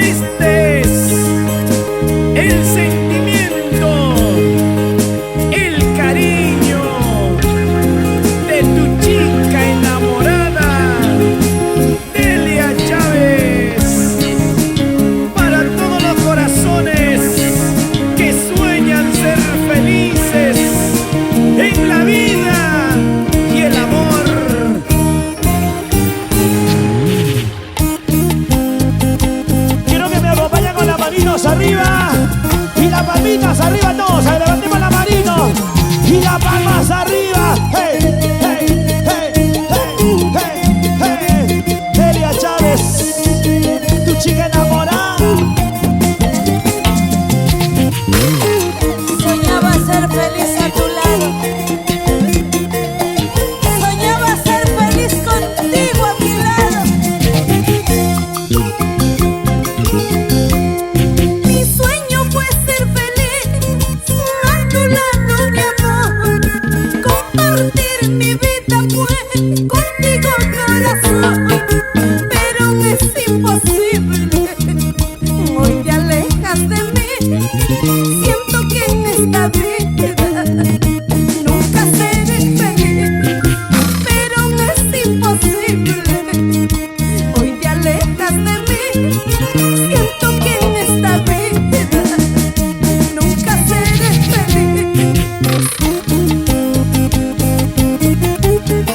Este es el sentimiento, el cariño de tu chica enamorada, Delia Chávez, para todos los corazones que sueñan ser felices en la vida y el amor. Quiero que me acompañen con las manitos arriba y las palmitas arriba todos. Levantemos las manitos y las palmas arriba. Hey, hey, hey, hey, hey, hey. Delia Chávez, tu chica enamorada. Soñaba ser feliz a tu lado. Soñaba ser feliz contigo a mi lado. Mi sueño fue ser feliz a tu lado, mi amor. Compartir mi vida fue contigo, corazón. Pero es imposible. Hoy te alejas de mí. Siento que en esta vida nunca seré feliz, pero es imposible. Hoy te alejas de mí. Siento que en esta vida nunca seré feliz.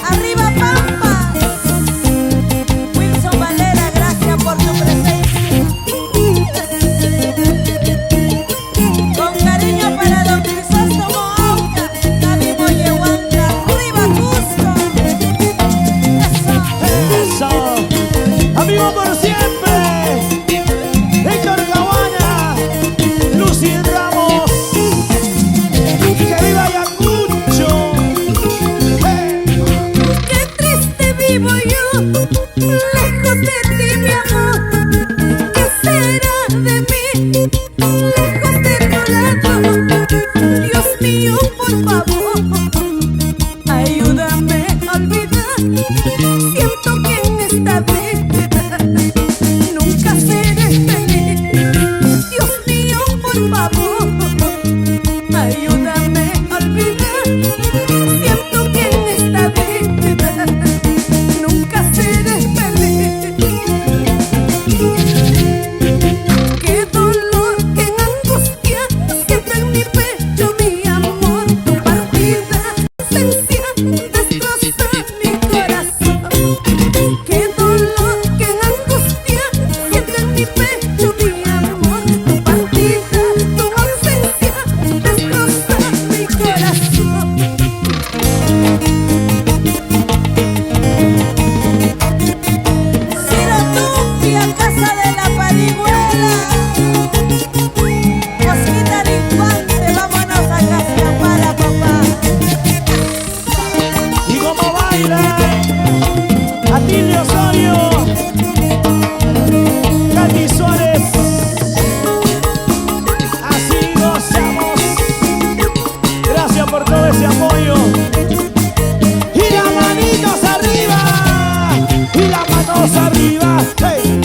Arriba Pampas. Wilson Valera, gracias por tu presencia. Con cariño para don Crisóstomo Auca, David Moyehuanca, arriba Cusco. Eso. Amigo por siempre, Héctor Caguana, Lucy Ramos, que viva Ayacucho. Hey. Qué triste vivo yo, lejos de ti, mi amor. ¿Qué será de mí, lejos de tu lado? Dios mío, por favor, ayúdame a olvidar. Siento que en esta vida nunca seré feliz. Dios mío, por favor, ayúdame a olvidar. Siento que en esta vida nunca seré feliz. Qué dolor, qué angustia siento en mi pecho, mi amor. Tu partida, ausencia, destroza mi corazón. Qué dolor, qué angustia siento en mi pecho, mi amor. Tu partida, tu ausencia, destroza mi corazón. Ciro Tupia, Casa de la Parihuela. Mosquita de Infante, vámonos a Cascapara, papá. Y como baila Atilio Osorio, Katy Suárez, así gozamos. Gracias por todo ese apoyo. Y las manitos arriba, y las manos arriba. Hey.